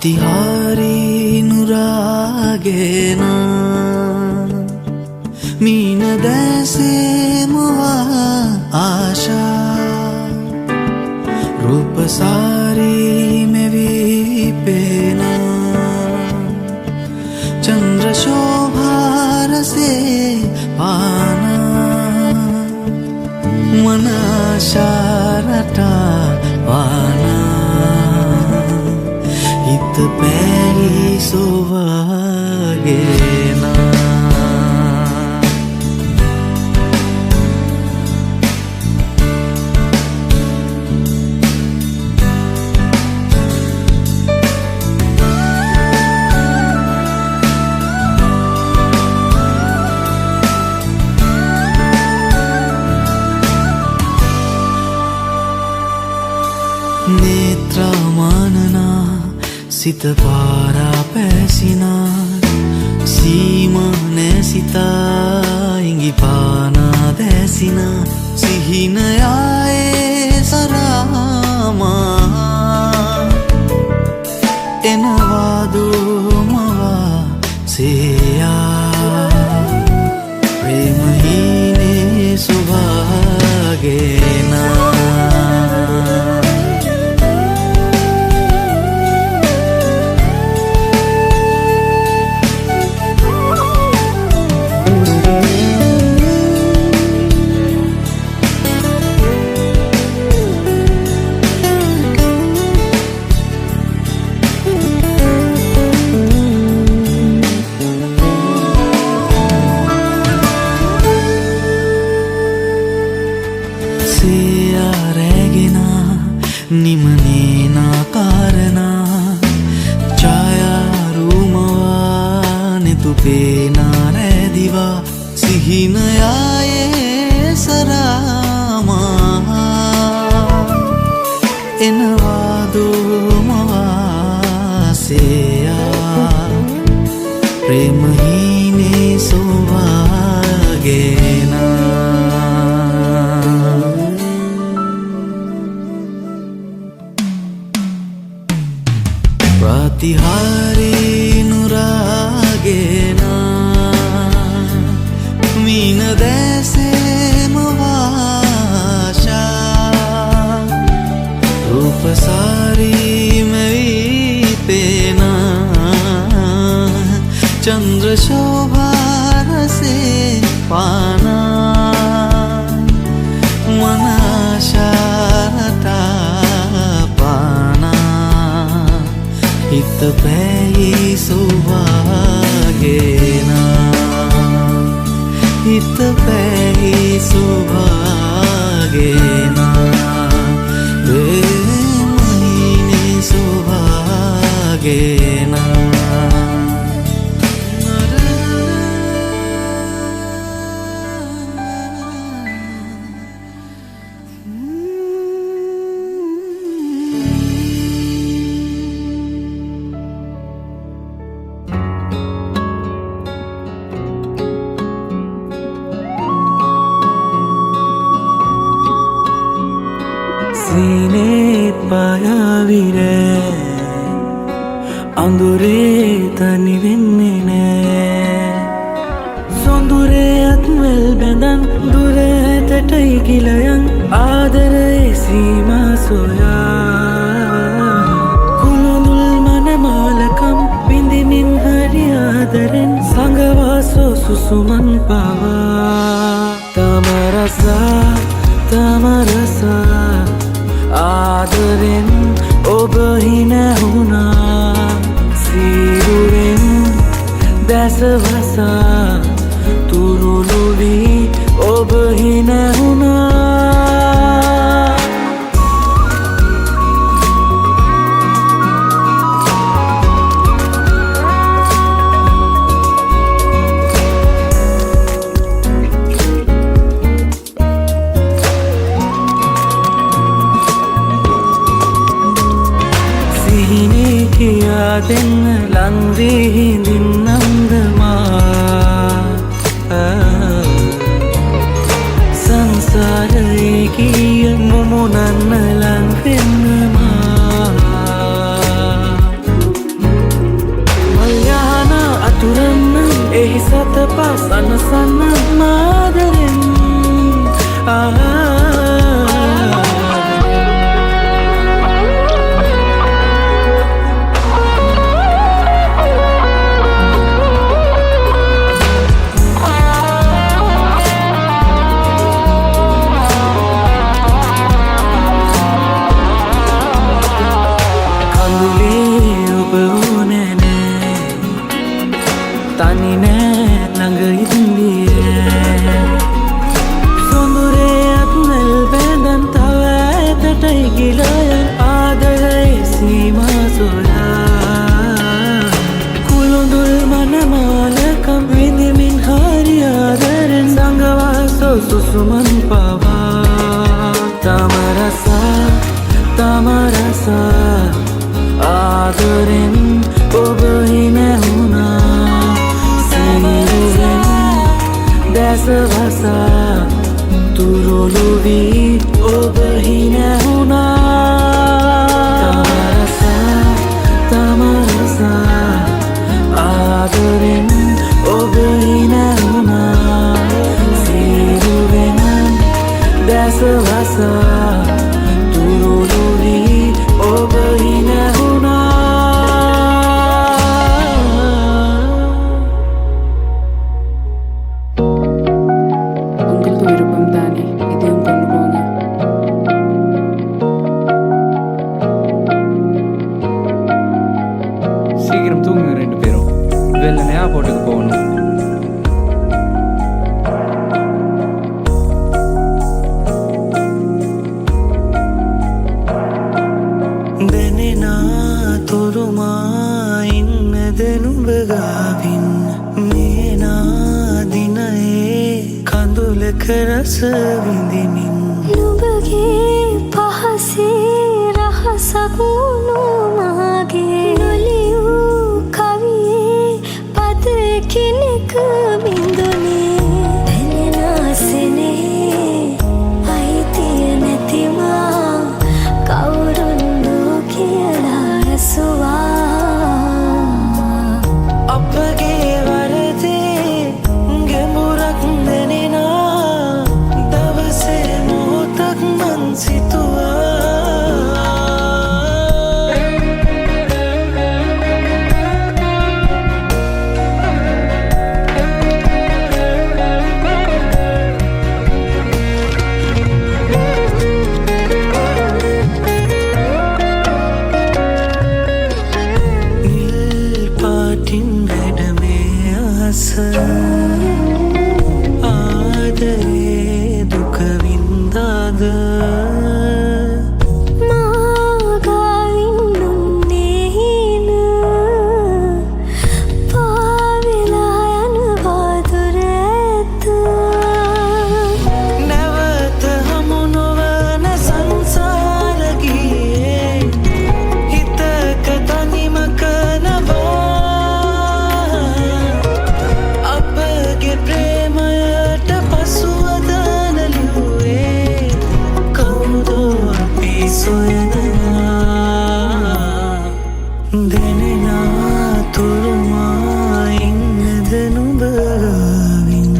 ප්‍රතිහාරී නුරාගෙන මීන දැසේ මොවා ආශා රූපසාරී මෙවී පේන චන්ද්‍ර ශෝභාරසේ පාන මන ආශාරටා පානා හිත පැහි සොවාගෙනා नेत्रमानना सित पारा पैसिना सीमने सिता इंगी पाना देसिना सिहिनयाए सरामा एनवादो मवा सेया प्रेमहीने सुभागेना निमनेना कारणा छाया रूमवाने तुपेना रे दिवा सिहिनयाये सरामा एनवादो मवासेया प्रेमहीने सोवागेना प्रतिहारी नुरागेना मीन देसे मवाशा रूपसारी मेरी पेना चंद्र शोभार से पाना मनाशाटा हित पैही सुभागेना हित पैही सुभागेना प्रेमहीने सुभागेना सीने पायाविरे अंदुरे तनि वेन्ने नෑ සොඳුරේ අත්වල් බැඳන් දුර ඇතටයි ගිලයන් ආදරයේ සීමා සොයා කුළුඳුල් මනමාලකම් බිඳිමින් හරි ආදරෙන් සංගවාසෝ සුසුමන් පවා තමරසා ආදරෙන් ඔබ හිනැහුණා සිරුරෙන් දැසවසා තුරුළුවී ඔබ හිනැහුණා කියා දෙන්න ලංවී හිඳින්නම්දමා සංසාරයේ කිය මුමුණන්න ලංවෙන්නමා තනි නෑ ළඟ ඉඳියේ සොඳුරේත් නැල් බැඳන් තව ඇතටයි ගිලයන් ආදරේ සීමා සොයා කුළුඳුල් මනමාලකම් විඳිමින් හරි ආදරෙන් සංගවාසෝ සුසුමන් පවා තමරසා ආදරෙන් ඔබ හිනැහුණා සිරුරෙන් දැස වසා තුරුළු වී ඔබ හිනැහුණා තමරසා ආදරෙන් ඔබ හිනැහුණා සිරුරෙන් දැස වසා තුරුළු වී ඔබ හිනැහුණා Uncle tu virupan tani, itu yang perlu bohongnya. சீக்கிரம் தூங்குங்க ரெண்டு பேரும் வெள்ளனையா போட்டுக்கு போகணும் දැනෙනා තුරුමා ඉන්නද නුඹ ගාවින් මේනා දිනයේ කඳුලක රස විඳිමින් නුඹගේ පහසේ රහසක් වුණු මාගේ නොලියූ කවියේ පද කෙනෙක් බිඳුනේ දැනෙනා සෙනෙහේ අයිතිය නැතිමා කවුරුන්දු කියලා ඇසුවා අපගේ වරදේ ගැඹුරක් දැනෙනා දවසේ මොහොතක් මං සිතුවා නිල් පාටින් වැඩමේ ආස ආදරේ දුක වින්දාද මාගාවින් නුන්නේහින පාවෙලා යනවා දුර ඇත නැවත හමු නොවන සංසාර ගියේ හිතක තනිමක නවා අපගේ ප්‍රේමයට පසුවද නැලියුවේ කවුදෝ අපි සොයනවා දැනෙනා තුරුමා ඉන්නද නුඹ ගාවින්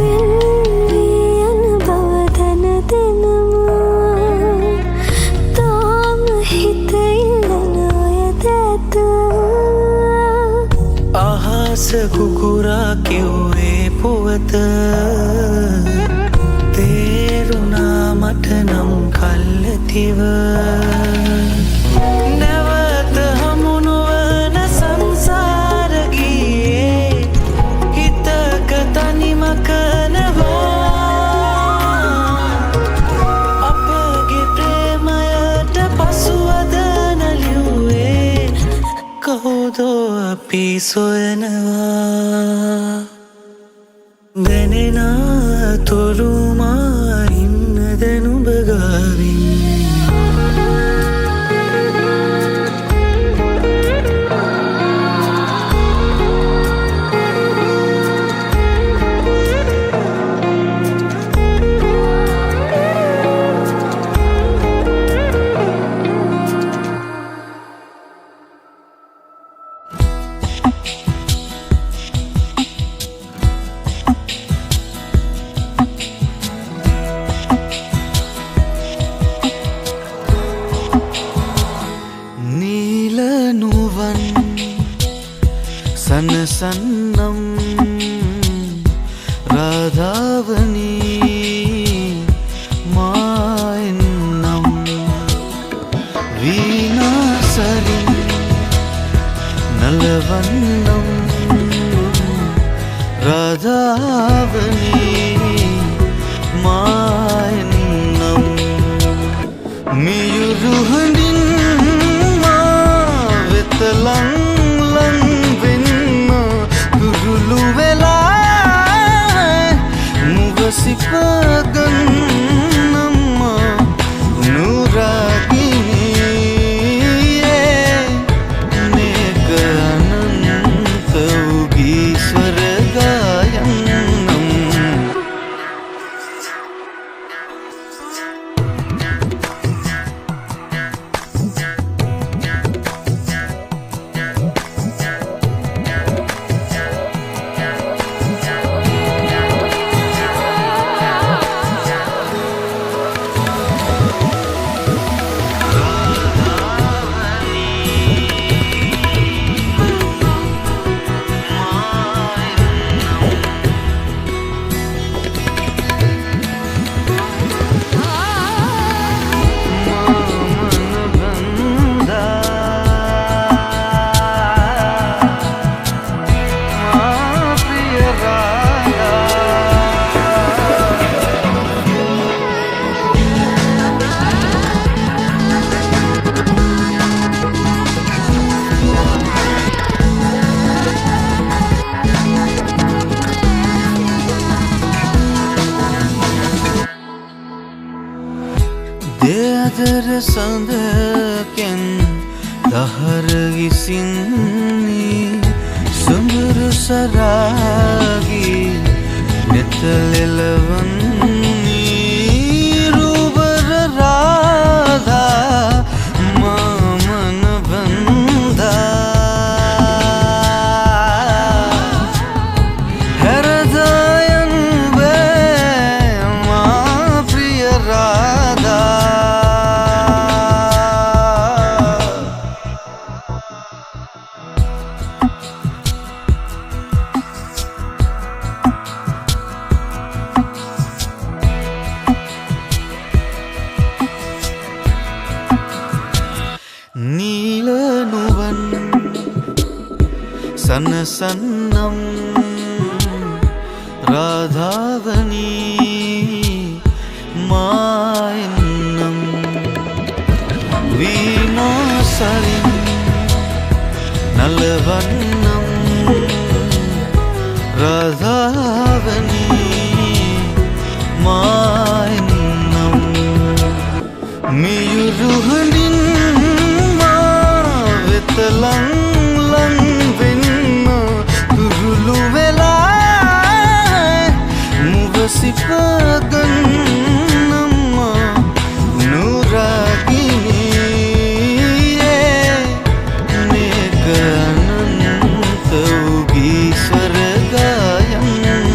වෙන්වී යන බව දැන දෙනවා තාම හිත ඉල්ලන ඔය දැත අහස කුකුරා කිව්වේ පුවත තේරුණා මට නම් කල්ැතිව නැවත හමු නොවන සංසාර ගියේ හිතක තනිමක නවා අපගේ ප්‍රේමයට පසුවද නැලියුවේ කවුදෝ අපි සොයනවා දැනෙනා තුරුමා ඉන්නද නුඹ ගාවින් රාධාවනී මායන්නම් මියුරු හඬින් මා වෙත ලං වෙන්න දුරුළු වෙලා මුවසිපගන්නම්ම නුරාගිනියේ මේක අනන්ත වූ ස්වර්ගයන්නම් දෙයදර සඳකෙන් දහර විසින්නේ සුඹුරු සරාගී නෙතලෙලවන්නේ රූබර රාධා මමන බන්දා හැරදායන් වේ මා ප්‍රිය රාධා නීල නුවන් සනසන්නම් රාධාවනී මායන්නම් වීණාසරින් නලවන්නම් රාධාවනී මායන්නම් මියුරු හඬින් ලං වෙන්න දුරුළු වෙලා මුවසිපගන්නම්ම නුරාගිනියේ මේක අනන්ත වූ ස්වර්ගයන්නම්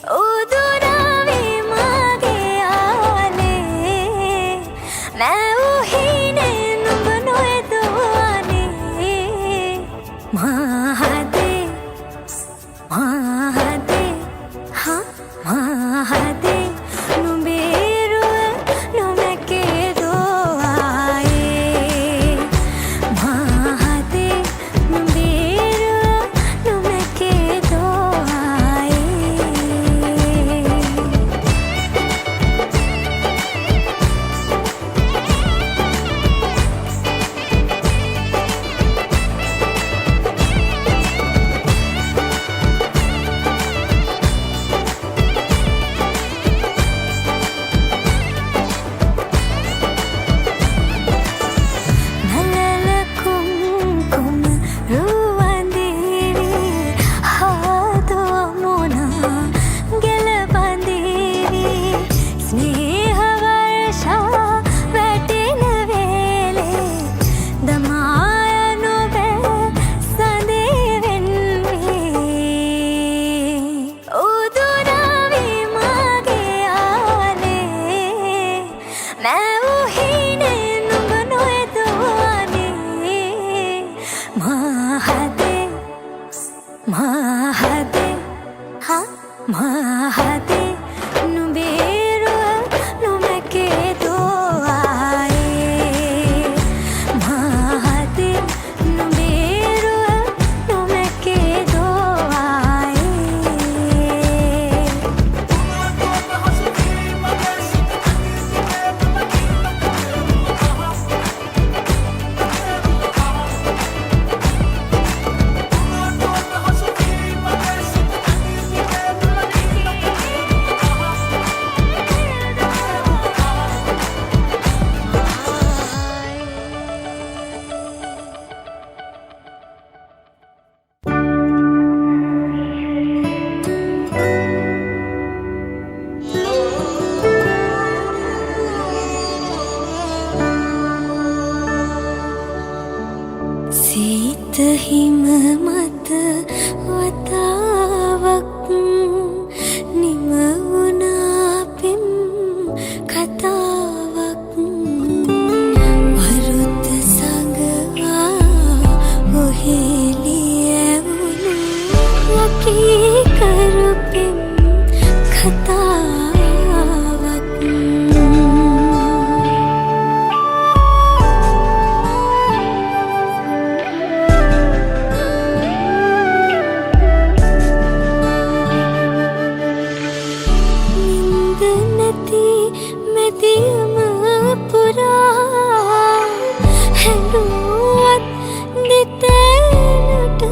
Udu නැති මෙතියම පුරා හැඬුවත් දිතේනට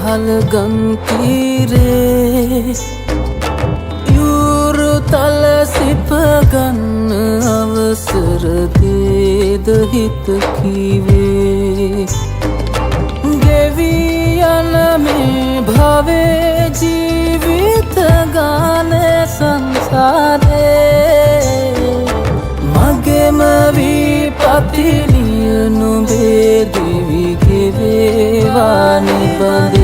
හලගම් තීරේ යුරු තල සිප ගන්න අවසර දේද හිත කීවේ ගෙවී යන මේ භවයේ ජීවිත ගානේ සංසාරේ මගේම විපතිලිය නුඹේ දිවි ගෙවේවා නිබඳ